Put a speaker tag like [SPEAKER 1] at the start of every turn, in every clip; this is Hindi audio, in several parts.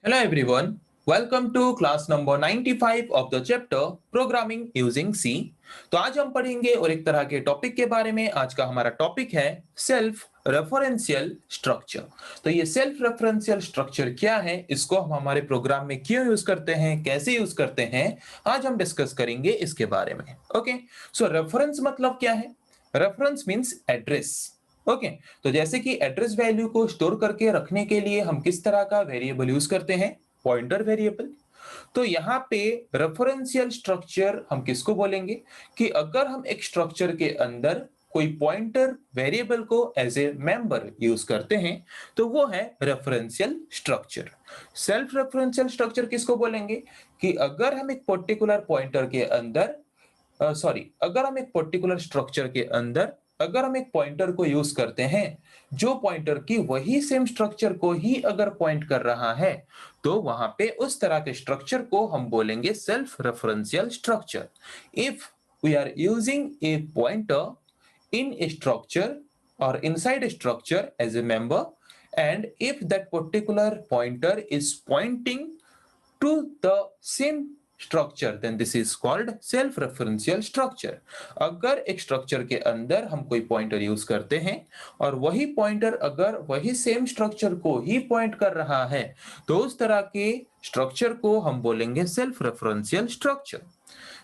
[SPEAKER 1] Hello everyone, welcome to class number 95 of the chapter Programming Using C। तो आज हम पढ़ेंगे और एक तरह के टॉपिक के बारे में। आज का हमारा टॉपिक है सेल्फ रेफरेंशियल स्ट्रक्चर। तो ये सेल्फ रेफरेंशियल स्ट्रक्चर क्या है, इसको हम हमारे प्रोग्राम में क्यों यूज करते हैं, कैसे यूज करते हैं, आज हम डिस्कस करेंगे इसके बारे में। ओके, सो रेफरेंस मतलब क्या है? Reference means address. ओके, तो जैसे कि एड्रेस वैल्यू को स्टोर करके रखने के लिए हम किस तरह का वेरिएबल यूज करते हैं? Pointer variable. तो यहाँ पे रेफरेंशियल स्ट्रक्चर हम किसको बोलेंगे कि अगर हम एक स्ट्रक्चर के अंदर कोई पॉइंटर वेरिएबल को एज ए मेंबर यूज करते हैं तो वो है referential structure. Self referential structure किसको बोलेंगे कि अगर हम एक पर्टिकुलर पॉइंटर के अंदर अगर हम एक पर्टिकुलर स्ट्रक्चर के अंदर अगर हम एक पॉइंटर को यूज करते हैं जो पॉइंटर की वही सेम स्ट्रक्चर को ही अगर पॉइंट कर रहा है तो वहां पे उस तरह के स्ट्रक्चर को हम बोलेंगे self referential structure. If we are using a pointer in a structure or inside a structure as a member, and if that particular pointer is pointing to the same structure then this is called self referential structure. अगर एक स्ट्रक्चर के अंदर हम कोई पॉइंटर यूज करते हैं और वही पॉइंटर अगर वही सेम स्ट्रक्चर को ही पॉइंट कर रहा है तो उस तरह के स्ट्रक्चर को हम बोलेंगे self referential structure.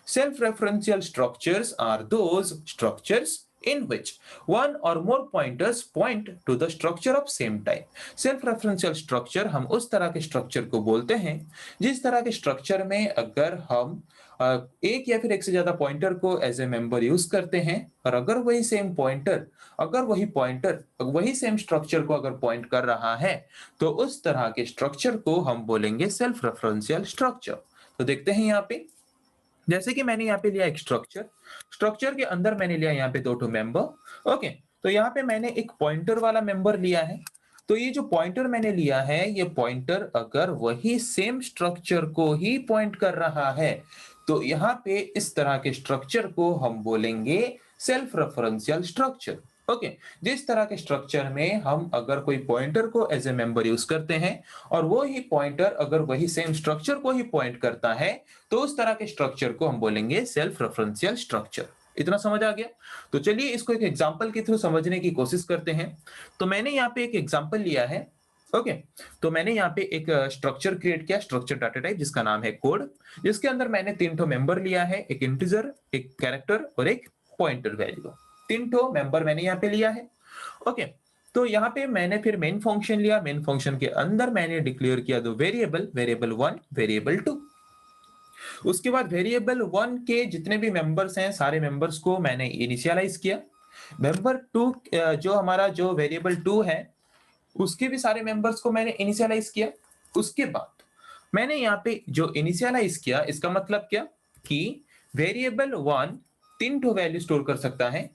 [SPEAKER 1] Self referential structures are those structures in which one or more pointers point to the structure of same type। Self referential structure हम उस तरह के स्ट्रक्चर को बोलते हैं जिस तरह के स्ट्रक्चर में अगर हम एक या फिर एक से ज्यादा पॉइंटर को एज ए मेंबर यूज करते हैं और अगर वही पॉइंटर वही सेम स्ट्रक्चर को अगर पॉइंट कर रहा है तो उस तरह के स्ट्रक्चर को हम बोलेंगे सेल्फ रेफरेंशियल स्ट्रक्चर। तो देखते हैं यहाँ पे, जैसे कि मैंने यहाँ पे लिया एक स्ट्रक्चर के अंदर मैंने लिया यहाँ पे दो ठो मेंबर। ओके, तो यहाँ पे मैंने एक पॉइंटर वाला मेंबर लिया है। तो ये जो पॉइंटर मैंने लिया है ये पॉइंटर अगर वही सेम स्ट्रक्चर को ही पॉइंट कर रहा है तो यहाँ पे इस तरह के स्ट्रक्चर को हम बोलेंगे सेल्फ रेफरेंशियल स्ट्रक्चर। ओके, जिस तरह के स्ट्रक्चर में हम अगर कोई पॉइंटर को एज ए मेंबर यूज करते हैं और वो ही पॉइंटर अगर वही सेम स्ट्रक्चर को ही पॉइंट करता है तो उस तरह के स्ट्रक्चर को हम बोलेंगे सेल्फ रेफरेंशियल स्ट्रक्चर। इतना समझ आ गया? तो चलिए इसको एक एग्जांपल के थ्रू समझने की कोशिश करते हैं। तो मैंने यहाँ पे एक एग्जांपल लिया है। ओके, तो मैंने यहाँ पे एक स्ट्रक्चर क्रिएट किया, स्ट्रक्चर डाटा टाइप जिसका नाम है कोड, जिसके अंदर मैंने तीन ठो मेंबर लिया है, एक इंटीजर, एक कैरेक्टर और एक पॉइंटर वैल्यू। तीन ठो मेंबर मैंने यहाँ पे लिया है। ओके, तो यहाँ पे मैंने फिर मेन फंक्शन लिया, मेन फंक्शन के अंदर मैंने डिक्लेयर किया दो वेरिएबल, वेरिएबल 1, वेरिएबल 2। उसके बाद वेरिएबल 1 के जितने भी मेंबर्स हैं सारे मेंबर्स को मैंने इनिशियलाइज किया। मेंबर 2 जो हमारा जो वेरिएबल 2 है उसके भी सारे मेंबर्स को मैंने इनिशियलाइज किया। उसके बाद मैंने यहाँ पे जो इनिशियलाइज किया इसका मतलब क्या कि वेरिएबल 1 तीन ठो वैल्यू स्टोर कर सकता है,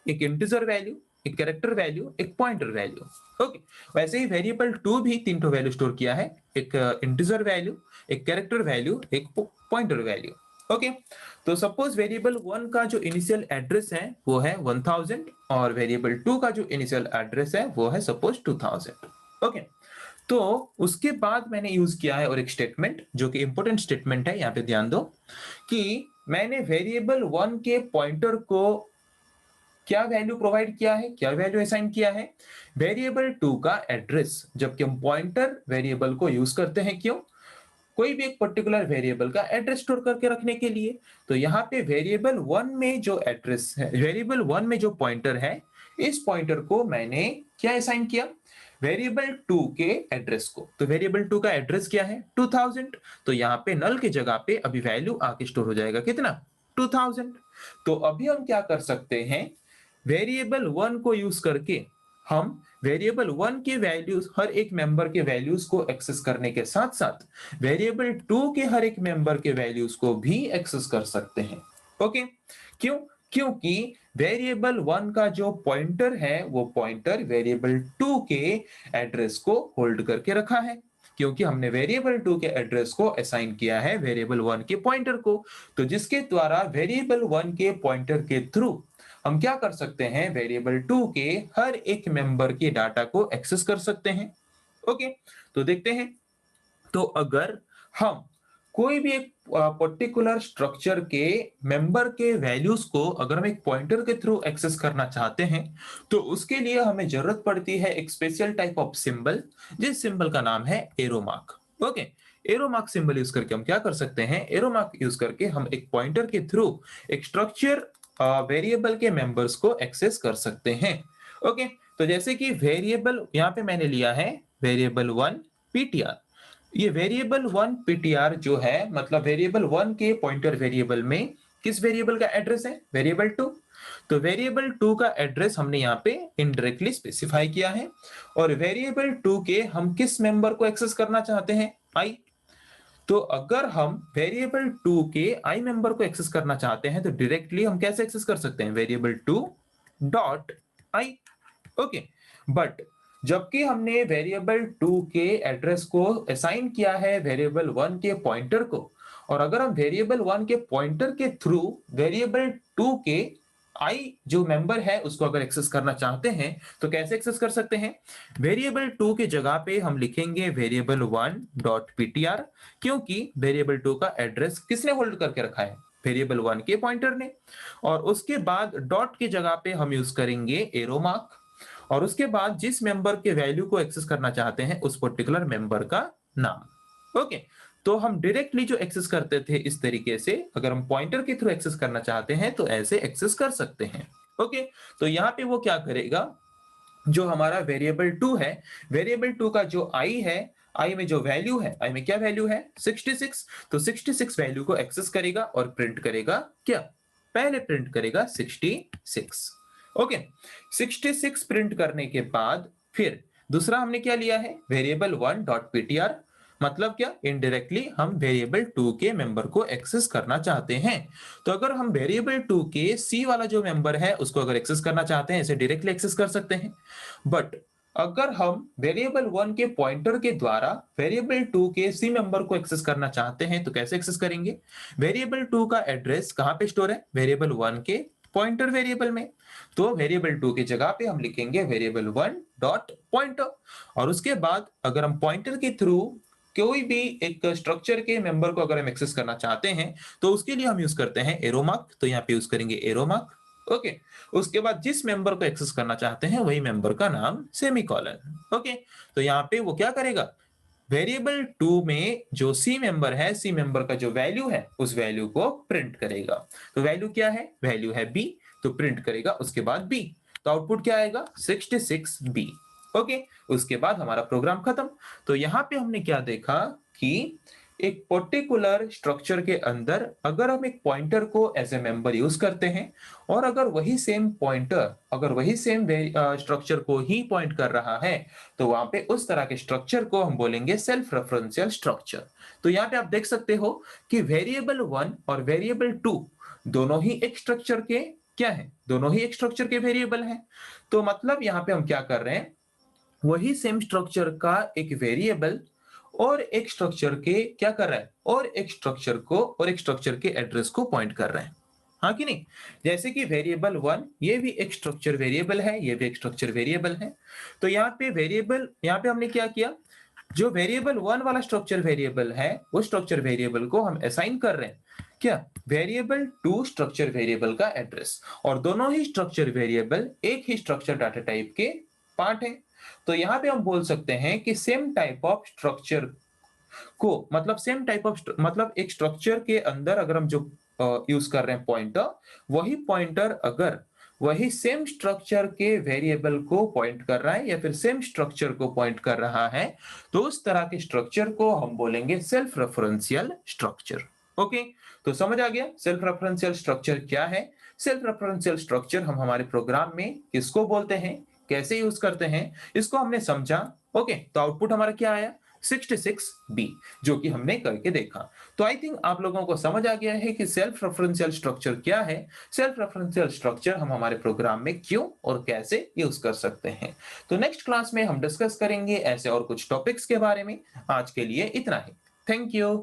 [SPEAKER 1] एक इंटीजर वैल्यू, एक कैरेक्टर वैल्यू, एक पॉइंटर वैल्यू। ओके, वैसे ही वेरिएबल 2 भी तीन ठो वैल्यू स्टोर किया है, एक इंटीजर वैल्यू, एक कैरेक्टर वैल्यू, एक पॉइंटर वैल्यू। ओके, तो सपोज वेरिएबल 1 का जो इनिशियल एड्रेस है वो है 1000 और वेरिएबल 2 का जो इनिशियल एड्रेस है वो है सपोज 2000। ओके, तो उसके बाद मैंने यूज किया है और एक स्टेटमेंट जो कि इंपॉर्टेंट स्टेटमेंट है, यहाँ पे ध्यान दो कि मैंने वेरिएबल 1 के पॉइंटर को क्या वैल्यू प्रोवाइड किया है, क्या वैल्यू असाइन किया है? वेरिएबल 2 का एड्रेस। जबकि हम पॉइंटर वेरिएबल को यूज करते हैं क्यों? कोई भी एक पर्टिकुलर वेरिएबल का एड्रेस स्टोर करके रखने के लिए। तो यहाँ पे वेरिएबल 1 में जो एड्रेस है, वेरिएबल 1 में जो पॉइंटर है, इस पॉइंटर को मैंने क्या असाइन किया? वेरिएबल 2 के एड्रेस को। तो वेरिएबल 2 का एड्रेस क्या है? 2000। तो यहाँ पे नल की जगह पे अभी वैल्यू आके स्टोर हो जाएगा कितना? 2000। तो अभी हम क्या कर सकते हैं, वेरिएबल 1 को यूज करके हम वेरिएबल 1 के वैल्यूज, हर एक मेंबर के वैल्यूज को एक्सेस करने के साथ साथ वेरिएबल 2 के हर एक मेंबर के वैल्यूज को भी एक्सेस कर सकते हैं। ओके, क्यों? क्योंकि वेरिएबल 1 का जो पॉइंटर है वो पॉइंटर वेरिएबल 2 के एड्रेस को होल्ड करके रखा है, क्योंकि हमने वेरिएबल 2 के एड्रेस को असाइन किया है वेरिएबल 1 के पॉइंटर को। तो जिसके द्वारा वेरिएबल 1 के पॉइंटर के थ्रू हम क्या कर सकते हैं, वेरिएबल 2 के हर एक मेंबर के डाटा को एक्सेस कर सकते हैं। ओके, तो देखते हैं। तो अगर हम कोई भी एक पर्टिकुलर स्ट्रक्चर के मेंबर के वैल्यूज को अगर हम एक पॉइंटर के थ्रू एक्सेस करना चाहते हैं, तो उसके लिए हमें जरूरत पड़ती है एक स्पेशल टाइप ऑफ सिंबल, जिस सिंबल का नाम है arrow mark. Okay, arrow mark symbol use करके हम क्या कर सकते हैं, एरो मार्क यूज करके हम एक पॉइंटर के थ्रू एक स्ट्रक्चर वेरिएबल के मेंबर्स को एक्सेस कर सकते हैं। ओके, तो जैसे कि वेरिएबल यहाँ पे मैंने लिया है वेरिएबल 1 पीटीआर। ये वेरिएबल 1 पीटीआर जो है, मतलब वेरिएबल 1 के पॉइंटर वेरिएबल में किस वेरिएबल का एड्रेस है, वेरिएबल 2। तो वेरिएबल 2 का एड्रेस हमने यहाँ पे इनडायरेक्टली स्पेसिफाई किया है, और वेरिएबल 2 के हम किस मेंबर को एक्सेस करना चाहते हैं, आई। तो अगर हम वेरिएबल 2 के आई मेंबर को एक्सेस करना चाहते हैं, तो डायरेक्टली हम कैसे एक्सेस कर सकते हैं, variable 2 dot I. Okay, but जबकि हमने वेरिएबल 2 के एड्रेस को असाइन किया है वेरिएबल 1 के पॉइंटर को, और अगर हम वेरिएबल 1 के पॉइंटर के थ्रू वेरिएबल 2 के आई जो मेंबर है उसको अगर एक्सेस करना चाहते हैं, तो कैसे एक्सेस कर सकते हैं, वेरिएबल 2 के जगह पे हम लिखेंगे वेरिएबल 1 डॉट पीटीआर, क्योंकि वेरिएबल 2 का एड्रेस किसने होल्ड करके रखा है, वेरिएबल 1 के पॉइंटर ने। और उसके बाद डॉट की जगह पे हम यूज करेंगे एरो मार्क, और उसके बाद जिस मेंबर के वैल्यू को एक्सेस करना चाहते हैं उस पर्टिकुलर मेंबर का नाम। ओके, तो हम डायरेक्टली जो एक्सेस करते थे इस तरीके से, अगर हम पॉइंटर के थ्रू एक्सेस करना चाहते हैं तो ऐसे एक्सेस कर सकते हैं। ओके, तो यहाँ पे वो क्या करेगा, जो हमारा वेरिएबल 2 है, वेरिएबल 2 का जो आई है, आई में जो वैल्यू है, आई में क्या वैल्यू है 66, तो 66 वैल्यू को एक्सेस करेगा और प्रिंट करेगा क्या, पहले प्रिंट करेगा 66। ओके, 66 प्रिंट करने के बाद फिर दूसरा हमने क्या लिया है, वेरिएबल 1 डॉट पीटीआर, मतलब क्या, इनडायरेक्टली हम वेरिएबल 2 के मेंबर को एक्सेस करना चाहते हैं। तो अगर हम वेरिएबल 2 के सी वाला जो मेंबर है उसको अगर एक्सेस करना चाहते हैं, इसे डायरेक्टली एक्सेस कर सकते हैं। बट अगर हम वेरिएबल 1 के पॉइंटर के द्वारा वेरिएबल 2 के सी मेंबर को एक्सेस करना चाहते हैं, तो कैसे एक्सेस करेंगे, वेरिएबल 2 का एड्रेस कहां पे स्टोर है, वेरिएबल 1 के पॉइंटर वेरिएबल में। तो वेरिएबल 2 की जगह पे हम लिखेंगे वेरिएबल 1 डॉट पॉइंटर, और उसके बाद अगर हम पॉइंटर के थ्रू कोई भी एक स्ट्रक्चर के मेंबर को अगर हम एक्सेस करना चाहते हैं, तो उसके लिए हम यूज करते हैं एरो मार्क, तो यहाँ पे यूज करेंगे एरो मार्क। ओके, उसके बाद जिस मेंबर को एक्सेस करना चाहते हैं वही मेंबर का नाम सेमीकोलन। ओके, तो यहाँ पे वो क्या करेगा, वेरिएबल 2 में जो सी मेंबर है, सी मेंबर का जो वैल्यू है उस वैल्यू को प्रिंट करेगा। तो वैल्यू क्या है, वैल्यू है बी, तो प्रिंट करेगा उसके बाद बी, तो आउटपुट क्या आएगा 66B। ओके, उसके बाद हमारा प्रोग्राम खत्म। तो यहाँ पे हमने क्या देखा कि एक पर्टिकुलर स्ट्रक्चर के अंदर अगर हम एक पॉइंटर को एज ए मेंबर यूज करते हैं, और अगर वही सेम पॉइंटर अगर वही सेम स्ट्रक्चर को ही पॉइंट कर रहा है, तो वहां पे उस तरह के स्ट्रक्चर को हम बोलेंगे सेल्फ रेफरेंशियल स्ट्रक्चर। तो यहाँ पे आप देख सकते हो कि वेरिएबल 1 और वेरिएबल 2 दोनों ही एक स्ट्रक्चर के क्या है, दोनों ही एक स्ट्रक्चर के वेरिएबल हैं। तो मतलब यहाँ पे हम क्या कर रहे हैं, वही सेम स्ट्रक्चर का एक वेरिएबल और एक स्ट्रक्चर के क्या कर रहा है, और एक स्ट्रक्चर के एड्रेस को पॉइंट कर रहे हैं, हाँ कि नहीं। जैसे कि वेरिएबल 1 ये भी एक स्ट्रक्चर वेरिएबल है, ये भी एक स्ट्रक्चर वेरिएबल है। तो यहाँ पे हमने क्या किया, जो वेरिएबल 1 वाला स्ट्रक्चर वेरिएबल है वो स्ट्रक्चर वेरिएबल को हम असाइन कर रहे हैं क्या, वेरिएबल 2 स्ट्रक्चर वेरिएबल का एड्रेस, और दोनों ही स्ट्रक्चर वेरिएबल एक ही स्ट्रक्चर डाटा टाइप के पार्ट है। तो यहाँ पे हम बोल सकते हैं कि सेम टाइप ऑफ स्ट्रक्चर को, मतलब एक स्ट्रक्चर के अंदर अगर हम जो यूज कर रहे हैं पॉइंटर, वही पॉइंटर अगर वही सेम स्ट्रक्चर के वेरिएबल को पॉइंट कर रहा है या फिर सेम स्ट्रक्चर को पॉइंट कर रहा है, तो उस तरह के स्ट्रक्चर को हम बोलेंगे सेल्फ रेफरेंशियल स्ट्रक्चर। ओके, तो समझ आ गया सेल्फ रेफरेंशियल स्ट्रक्चर क्या है। सेल्फ रेफरेंशियल स्ट्रक्चर हम हमारे प्रोग्राम में किसको बोलते हैं, कैसे यूज करते हैं, इसको हमने समझा। ओके, तो आउटपुट हमारा क्या आया 66B, जो कि हमने करके देखा। तो आई थिंक आप लोगों को समझ आ गया है कि सेल्फ रेफरेंशियल स्ट्रक्चर क्या है, सेल्फ रेफरेंशियल स्ट्रक्चर हम हमारे प्रोग्राम में क्यों और कैसे यूज कर सकते हैं। तो नेक्स्ट क्लास में हम डिस्कस करेंगे ऐसे और कुछ टॉपिक्स के बारे में। आज के लिए इतना ही, थैंक यू।